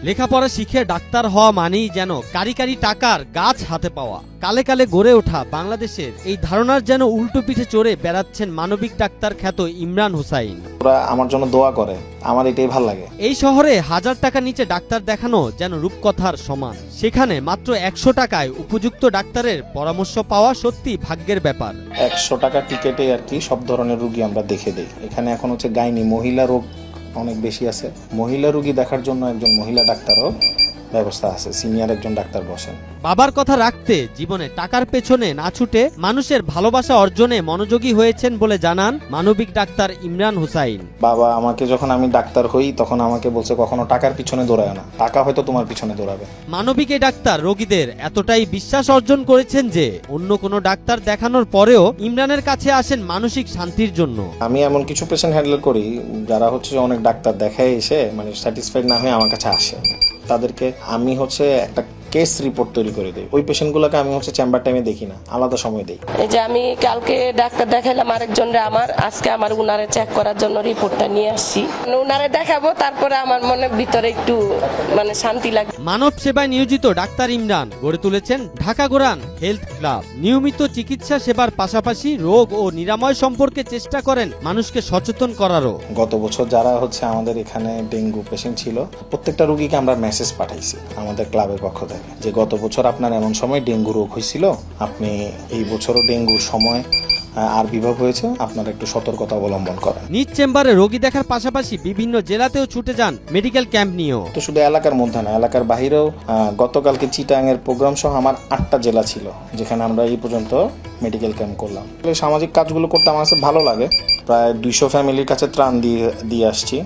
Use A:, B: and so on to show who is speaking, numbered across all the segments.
A: লেখাপড়া শিখে ডাক্তার হওয়া মানেই যেন কারি কারি টাকার গাছ হাতে পাওয়া। কালে কালে গড়ে ওঠা বাংলাদেশের এই ধারণার যেন উল্টো পিঠে চড়ে বেড়াচ্ছেন মানবিক ডাক্তার খ্যাত ইমরান হোসাইন।
B: ওরা আমার জন্য দোয়া করে, আমার এটাই ভালো লাগে।
A: এই শহরে 1000 টাকা নিচে ডাক্তার দেখানো যেন রূপকথার সমান। সেখানে মাত্র 100 টাকায় উপযুক্ত ডাক্তারের পরামর্শ পাওয়া সত্যি ভাগ্যের ব্যাপার।
B: 100 টাকা টিকেটে আর কি সব ধরনের রুগী আমরা দেখে দিই। এখানে এখন হচ্ছে গাইনি মহিলা রোগ অনেক বেশি আছে। মহিলা রুগী দেখার জন্য একজন মহিলা ডাক্তারও ব্যবস্থা আছে, সিনিয়র একজন ডাক্তার বসেন।
A: বাবার কথা রাখতে জীবনে টাকার পেছনে না ছুটে মানুষের ভালোবাসা অর্জনে মনোযোগী হয়েছেন বলে জানান মানবিক ডাক্তার ইমরান হোসাইন।
B: বাবা আমাকে যখন আমি ডাক্তার হই তখন আমাকে বলছে কখনো টাকার পিছনে দৌড়ায় না, টাকা হয়তো তোমার পিছনে দৌড়াবে।
A: মানবিক এই ডাক্তার রোগীদের এতটাই বিশ্বাস অর্জন করেছেন যে অন্য কোনো ডাক্তার দেখানোর পরেও ইমরানের কাছে আসেন মানসিক শান্তির জন্য।
B: আমি এমন কিছু পেশেন্ট হ্যান্ডেল করি যারা হচ্ছে অনেক ডাক্তার দেখায় এসে মানে স্যাটিসফাইড না হয়ে আমার কাছে আসে। তাদেরকে আমি হচ্ছে একটা কেস রিপোর্ট তৈরি করে দিই। ওই পেশেন্টগুলোকে আমি হচ্ছে চেম্বার টাইমে দেখি না, আলাদা সময় দিই।
C: এই যে আমি কালকে ডাক্তার দেখাইলাম আরেকজনরে, আজকে আমার উনারে চেক করার জন্য রিপোর্টটা নিয়ে আসছি। উনারে দেখাবো, তারপরে আমার মনের ভিতরে একটু মানে শান্তি লাগে।
A: মানব সেবায় নিয়োজিত ডাক্তার ইমরান গড়ে তুলেছেন ঢাকা গোরান হেলথ ক্লাব। নিয়মিত চিকিৎসা সেবার পাশাপাশি রোগ ও নিরাময় সম্পর্কে চেষ্টা করেন মানুষকে সচেতন করারও।
B: গত বছর যারা হচ্ছে আমাদের এখানে ডেঙ্গু পেশেন্ট ছিল, প্রত্যেকটা রোগীকে আমরা মেসেজ পাঠাইছি আমাদের ক্লাবের পক্ষ থেকে যে গত বছর আপনার এমন সময় ডেঙ্গু রোগ হয়েছিল, আপনি এই বছরও ডেঙ্গুর সময় আবির্ভাব হয়েছে, আপনারা একটু সতর্কতা অবলম্বন করেন।
A: নিজ চেম্বারে রোগী দেখার পাশাপাশি বিভিন্ন জেলাতেও ছুটে যান মেডিকেল ক্যাম্প নিয়েও।
B: তো শুধু এলাকার মধ্যে না, এলাকার বাহিরেও গতকালকে চিটাং এর প্রোগ্রাম সহ আমার 8টা জেলা ছিল যেখানে আমরা এই পর্যন্ত মেডিকেল ক্যাম্প করলাম। সামাজিক কাজগুলো করতে আমার কাছে ভালো লাগে। প্রায় 200 ফ্যামিলির কাছে ত্রাণ দিয়ে আসছি।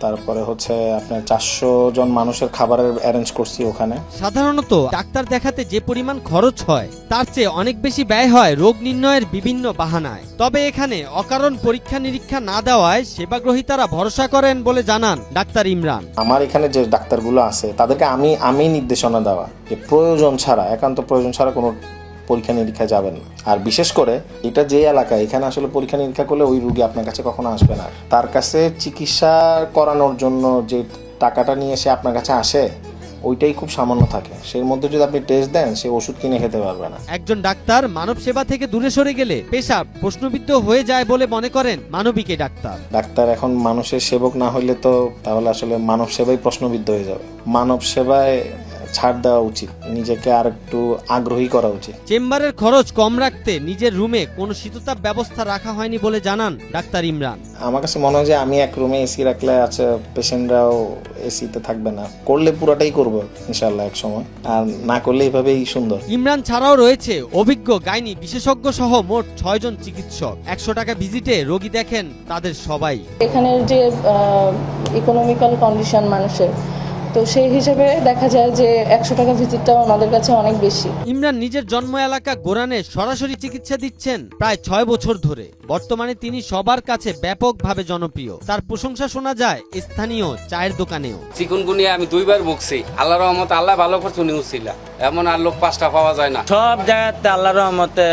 B: তারপরে হচ্ছে আপনার 400 জন মানুষের খাবারের অ্যারেঞ্জ করছি ওখানে।
A: সাধারণত ডাক্তার দেখাতে যে পরিমাণ খরচ হয় তার চেয়ে অনেক বেশি ব্যয় হয় রোগ নির্ণয়ের বিভিন্ন বাহানায়। তবে এখানে অকারণ পরীক্ষা নিরীক্ষা না দেওয়ায় সেবাগ্রহীতারা ভরসা করেন বলে জানান ডাক্তার ইমরান।
B: আমার এখানে যে ডাক্তারগুলো আছে তাদেরকে আমি নির্দেশনা দেওয়া যে প্রয়োজন ছাড়া, একান্ত প্রয়োজন ছাড়া কোনো পরীক্ষা নিরীক্ষা যাবেন না। আর বিশেষ করে এটা যে এলাকা, এখানে আসলে পরীক্ষা নিরীক্ষা করলে ওই রোগী আপনার কাছে কখনো আসবে না। তার কাছে চিকিৎসা করানোর জন্য যে টাকাটা নিয়ে সে আপনার কাছে আসে ওইটাই খুব সামান্য থাকে। সেই মধ্যে যদি আপনি টেস্ট দেন, সে ওষুধ কিনে খেতে পারবে না।
A: একজন ডাক্তার মানব সেবা থেকে দূরে সরে গেলে পেশা প্রশ্নবিদ্ধ হয়ে যায় বলে মনে করেন মানবিক এই ডাক্তার।
B: ডাক্তার এখন মানুষের সেবক না হইলে তো তাহলে আসলে মানব সেবাই প্রশ্নবিদ্ধ হয়ে যাবে। মানব সেবায় ছাড় দেওয়া উচিত, নিজেকে আর একটু আগ্রহী করা উচিত।
A: চেম্বারের খরচ কম রাখতে নিজের রুমে কোনো শীততাপ ব্যবস্থা রাখা হয়নি বলে জানান ডাক্তার ইমরান।
B: আমার কাছে মনে হয় যে আমি এক রুমে এসি রাখলে আছে পেশেন্টরাও এসিতে থাকবে না, করলে পুরাটাই করব ইনশাআল্লাহ এক সময়, আর না করলে এইভাবেই সুন্দর।
A: ইমরান ছাড়াও রয়েছে অভিজ্ঞ গাইনি বিশেষজ্ঞ সহ মোট 6 জন চিকিৎসক। 100 টাকা ভিজিটে রোগী দেখেন তাদের সবাই।
D: এখানের যে ইকোনমিক্যাল কন্ডিশন মানুষের, তো সেই হিসেবে দেখা যায় যে 100 টাকা ভিজিটটাও আমাদের কাছে অনেক বেশি।
A: ইমরান নিজের জন্ম এলাকা গোরানে সরাসরি চিকিৎসা দিচ্ছেন প্রায় 6 বছর ধরে। বর্তমানে তিনি সবার কাছে ব্যাপকভাবে জনপ্রিয়। তার প্রশংসা শোনা যায় স্থানীয় চায়ের দোকানেও।
E: চিকুনগুনিয়া আমি 2বার ভুগছি, আল্লাহর রহমতে আল্লাহ ভালো করছে, উনি উছিল এমন আর লোক 5টা পাওয়া যায় না।
F: সব জায়গাতে আল্লাহর রহমতে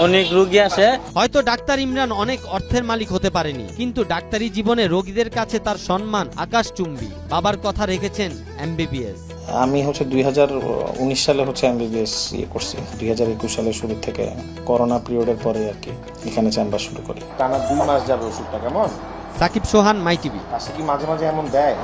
F: অনেক রোগী আসে।
A: হয়তো ডাক্তার ইমরান অনেক অর্থের মালিক হতে পারেনি, কিন্তু ডাক্তারি জীবনে রোগীদের কাছে তার সম্মান আকাশচুম্বী। বাবার কথা রেখেছেন MBBS।
B: আমি হচ্ছে 2019 সালে হচ্ছে MBBS করছি। 2021 সালের শুরু থেকে করোনা পিরিয়ডের পরে আর কি এখানে চেম্বার শুরু করি। টানা 2 মাস যাবে ওষুধটা। কেমন
A: সাকিব সোহান, মাই টিভি।
B: কি মাঝে মাঝে এমন দেয়?